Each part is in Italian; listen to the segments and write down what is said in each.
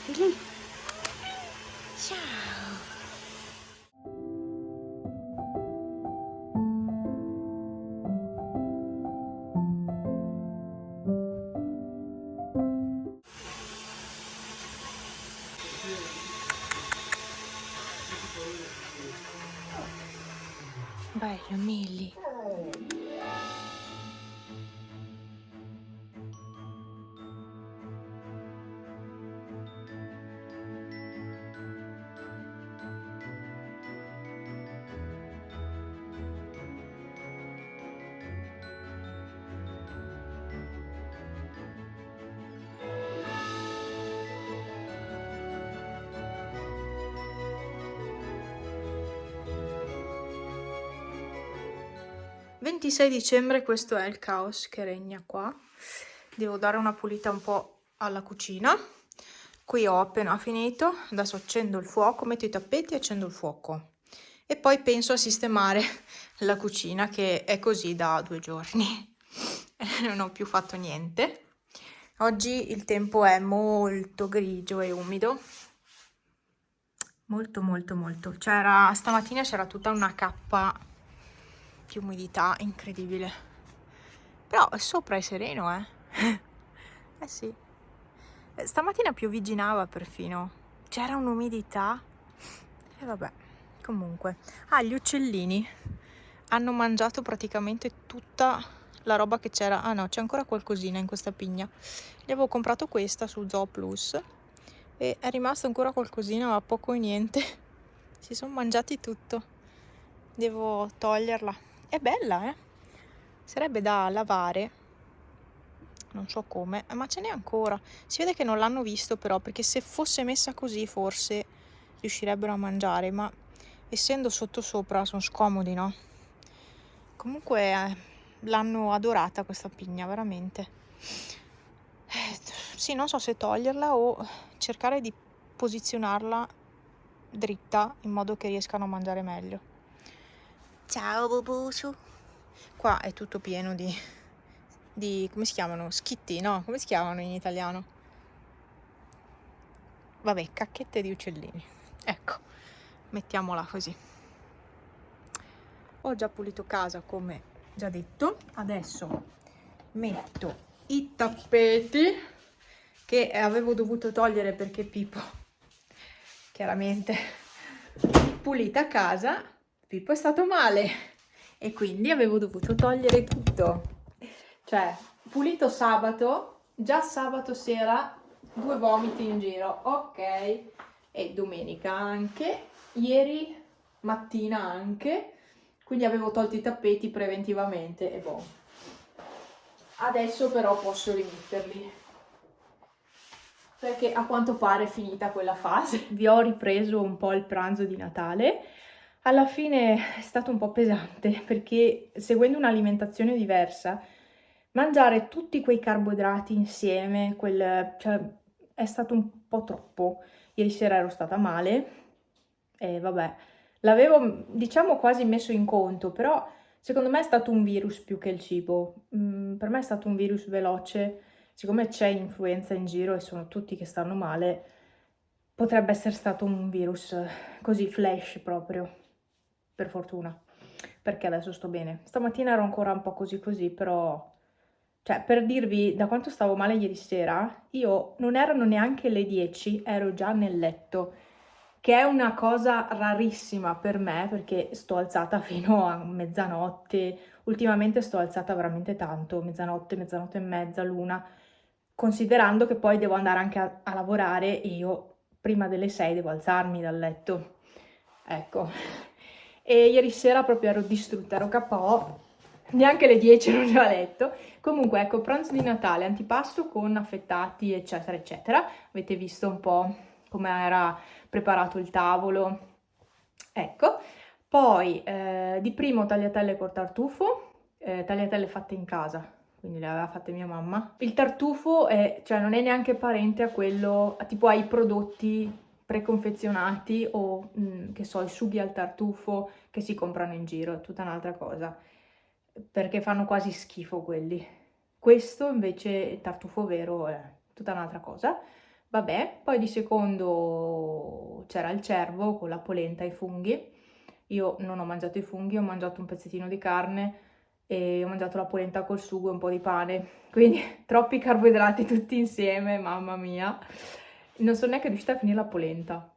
Lì. Ciao. Bello, Milly. 26 dicembre, questo è il caos che regna qua. Devo dare una pulita un po' alla cucina. Qui ho appena finito, adesso accendo il fuoco, metto i tappeti e accendo il fuoco. E poi penso a sistemare la cucina che è così da 2 giorni. Non ho più fatto niente. Oggi il tempo è molto grigio e umido. Molto molto molto. Stamattina c'era tutta una cappa di umidità incredibile. Però sopra è sereno, eh. Eh sì. Stamattina piovigginava perfino. C'era un'umidità. E vabbè, comunque. Ah, gli uccellini hanno mangiato praticamente tutta la roba che c'era. Ah no, c'è ancora qualcosina in questa pigna. Gli avevo comprato questa su Zoo Plus e è rimasto ancora qualcosina, ma poco e niente. Si sono mangiati tutto. Devo toglierla. È bella, eh? Sarebbe da lavare. Non so come, ma ce n'è ancora. Si vede che non l'hanno visto però, perché se fosse messa così forse riuscirebbero a mangiare, ma essendo sottosopra sono scomodi, no? Comunque l'hanno adorata questa pigna, veramente. Sì, non so se toglierla o cercare di posizionarla dritta in modo che riescano a mangiare meglio. Ciao Bubusu. Qua è tutto pieno di come si chiamano? Schitti, no? Come si chiamano in italiano? Vabbè, cacchette di uccellini. Ecco, mettiamola così. Ho già pulito casa, come già detto. Adesso metto i tappeti che avevo dovuto togliere perché Pippo, chiaramente, pulita casa, Pippo è stato male e quindi avevo dovuto togliere tutto. Cioè, pulito sabato, già sabato sera 2 vomiti in giro, ok, e domenica anche, ieri mattina anche, quindi avevo tolto i tappeti preventivamente e boh. Adesso però posso rimetterli, perché a quanto pare è finita quella fase. Vi ho ripreso un po' il pranzo di Natale. Alla fine è stato un po' pesante, perché seguendo un'alimentazione diversa, mangiare tutti quei carboidrati insieme, cioè, è stato un po' troppo. Ieri sera ero stata male e vabbè, l'avevo diciamo quasi messo in conto, però secondo me è stato un virus più che il cibo. Per me è stato un virus veloce, siccome c'è influenza in giro e sono tutti che stanno male, potrebbe essere stato un virus così flash proprio, per fortuna, perché adesso sto bene. Stamattina ero ancora un po' così così, però, cioè, per dirvi da quanto stavo male ieri sera, io non erano neanche le 10, ero già nel letto, che è una cosa rarissima per me, perché sto alzata fino a mezzanotte, ultimamente sto alzata veramente tanto, mezzanotte, mezzanotte e mezza, l'una, considerando che poi devo andare anche a lavorare e io prima delle 6 devo alzarmi dal letto, ecco. E ieri sera proprio ero distrutta, ero KO, neanche le 10 ero già a letto. Comunque ecco, pranzo di Natale, antipasto con affettati eccetera eccetera, avete visto un po' come era preparato il tavolo, ecco. Poi di primo tagliatelle col tartufo, tagliatelle fatte in casa, quindi le aveva fatte mia mamma. Il tartufo cioè, non è neanche parente a quello, tipo ai prodotti preconfezionati o che so, i sughi al tartufo che si comprano in giro, è tutta un'altra cosa, perché fanno quasi schifo quelli. Questo invece, il tartufo vero, è tutta un'altra cosa. Vabbè, poi di secondo c'era il cervo con la polenta e i funghi. Io non ho mangiato i funghi, ho mangiato un pezzettino di carne e ho mangiato la polenta col sugo e un po' di pane. Quindi troppi carboidrati tutti insieme, mamma mia. Non sono neanche riuscita a finire la polenta.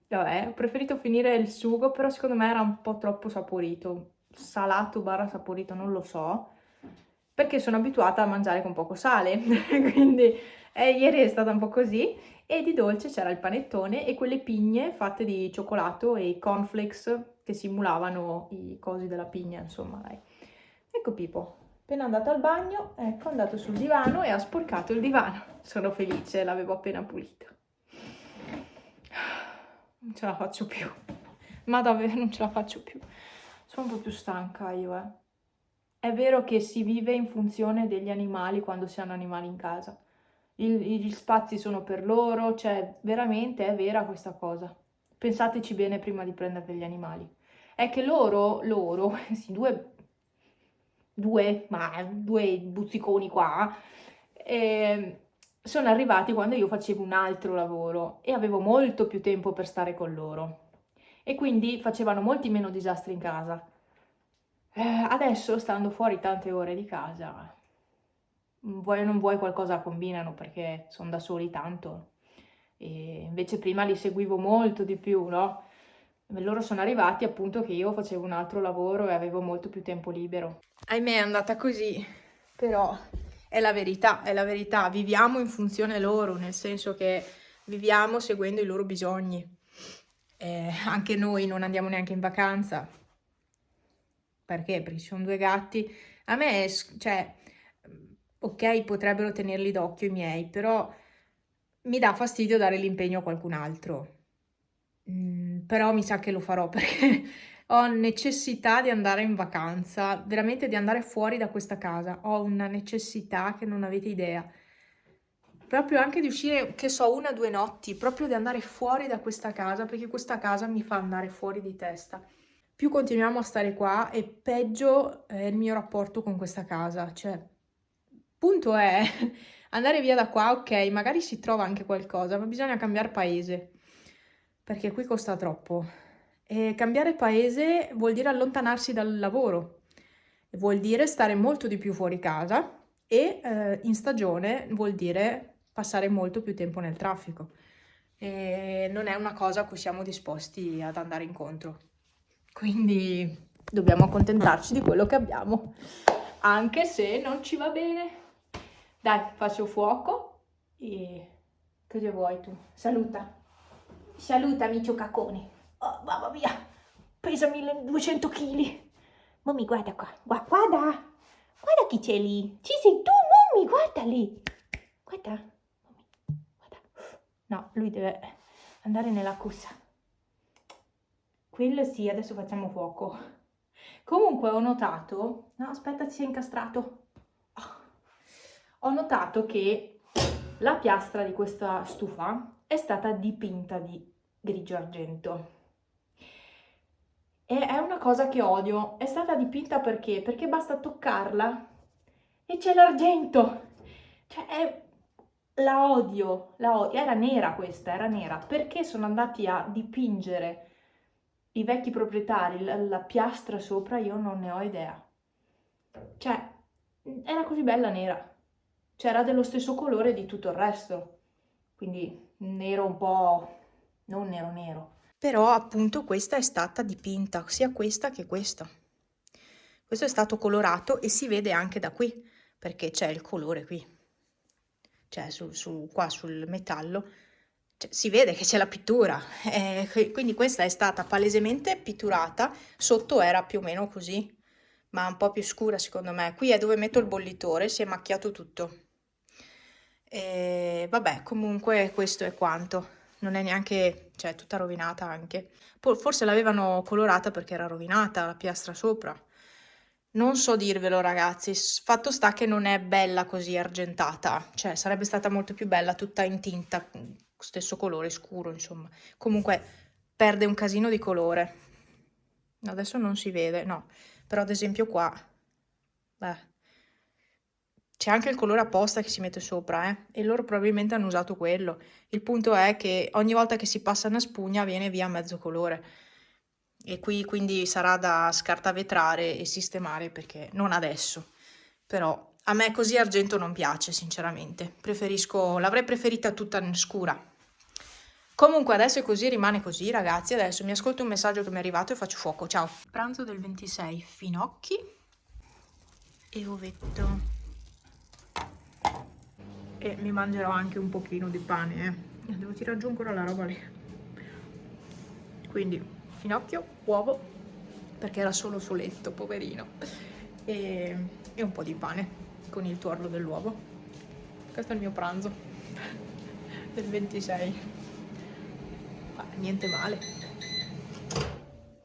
Vabbè, ho preferito finire il sugo, però secondo me era un po' troppo saporito. Salato barra saporito, non lo so. Perché sono abituata a mangiare con poco sale. Quindi ieri è stata un po' così. E di dolce c'era il panettone e quelle pigne fatte di cioccolato e i cornflakes che simulavano i cosi della pigna, insomma, dai. Ecco Pipo, appena andato al bagno, ecco, è andato sul divano e ha sporcato il divano. Sono felice, l'avevo appena pulito. Non ce la faccio più. Ma davvero non ce la faccio più. Sono un po' più stanca io, eh. È vero che si vive in funzione degli animali quando si hanno animali in casa. Gli spazi sono per loro, cioè veramente è vera questa cosa. Pensateci bene prima di prendere degli animali. È che loro, questi due buzziconi qua, sono arrivati quando io facevo un altro lavoro e avevo molto più tempo per stare con loro. E quindi facevano molti meno disastri in casa. Adesso, stando fuori tante ore di casa, vuoi o non vuoi qualcosa combinano perché sono da soli tanto. E invece prima li seguivo molto di più, no? E loro sono arrivati appunto che io facevo un altro lavoro e avevo molto più tempo libero. Ahimè è andata così, però è la verità, viviamo in funzione loro, nel senso che viviamo seguendo i loro bisogni. Anche noi non andiamo neanche in vacanza. Perché? Perché ci sono due gatti. A me, cioè, ok, potrebbero tenerli d'occhio i miei, però mi dà fastidio dare l'impegno a qualcun altro. Però mi sa che lo farò perché ho necessità di andare in vacanza, veramente di andare fuori da questa casa. Ho una necessità che non avete idea. Proprio anche di uscire, che so, 1 o 2 notti, proprio di andare fuori da questa casa, perché questa casa mi fa andare fuori di testa. Più continuiamo a stare qua e peggio è il mio rapporto con questa casa. Cioè, punto è andare via da qua, ok, magari si trova anche qualcosa, ma bisogna cambiare paese, perché qui costa troppo. E cambiare paese vuol dire allontanarsi dal lavoro, vuol dire stare molto di più fuori casa e in stagione vuol dire passare molto più tempo nel traffico. E non è una cosa a cui siamo disposti ad andare incontro. Quindi dobbiamo accontentarci di quello che abbiamo, anche se non ci va bene. Dai, faccio fuoco e cosa vuoi tu? Saluta. Saluta, amico caccone. Oh, mamma mia, pesa 1200 kg. Mommy, guarda qua. Guarda. Guarda chi c'è lì. Ci sei tu, mommy, guarda lì. Guarda. Mommy, guarda. No, lui deve andare nella cussa. Quello sì, adesso facciamo fuoco. Comunque ho notato... No, aspetta, ci si è incastrato. Oh. Ho notato che la piastra di questa stufa è stata dipinta di grigio argento. E è una cosa che odio. È stata dipinta perché? Perché basta toccarla e c'è l'argento. Cioè, la odio, la odio. Era nera questa, era nera. Perché sono andati a dipingere i vecchi proprietari la piastra sopra? Io non ne ho idea. Cioè, era così bella nera. Cioè, era dello stesso colore di tutto il resto. Quindi nero un po'... non nero nero. Però appunto questa è stata dipinta, sia questa che questa. Questo è stato colorato e si vede anche da qui, perché c'è il colore qui. Cioè qua sul metallo cioè, si vede che c'è la pittura. Quindi questa è stata palesemente pitturata, sotto era più o meno così, ma un po' più scura secondo me. Qui è dove metto il bollitore, si è macchiato tutto. E vabbè, comunque questo è quanto. Non è neanche, cioè, tutta rovinata anche. Forse l'avevano colorata perché era rovinata la piastra sopra. Non so dirvelo, ragazzi. Fatto sta che non è bella così argentata. Cioè, sarebbe stata molto più bella tutta in tinta, stesso colore scuro, insomma. Comunque, perde un casino di colore. Adesso non si vede, no. Però, ad esempio, qua, beh, C'è anche il colore apposta che si mette sopra, e loro probabilmente hanno usato quello. Il punto è che ogni volta che si passa una spugna viene via mezzo colore. E qui quindi sarà da scartavetrare e sistemare, perché non adesso. Però a me così argento non piace, sinceramente. L'avrei preferita tutta scura. Comunque adesso è così, rimane così, ragazzi. Adesso mi ascolto un messaggio che mi è arrivato e faccio fuoco. Ciao. Pranzo del 26, finocchi e ovetto. E mi mangerò anche un pochino di pane, devo tirare giù ancora la roba lì. Quindi finocchio, uovo, perché era solo soletto, poverino, e un po' di pane con il tuorlo dell'uovo. Questo è il mio pranzo del 26. Niente male.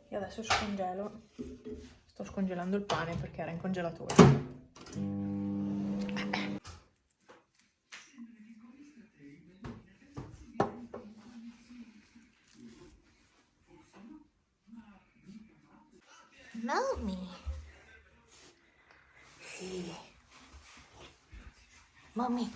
E adesso sto scongelando il pane perché era in congelatore. Mommy. Sì. Mommy.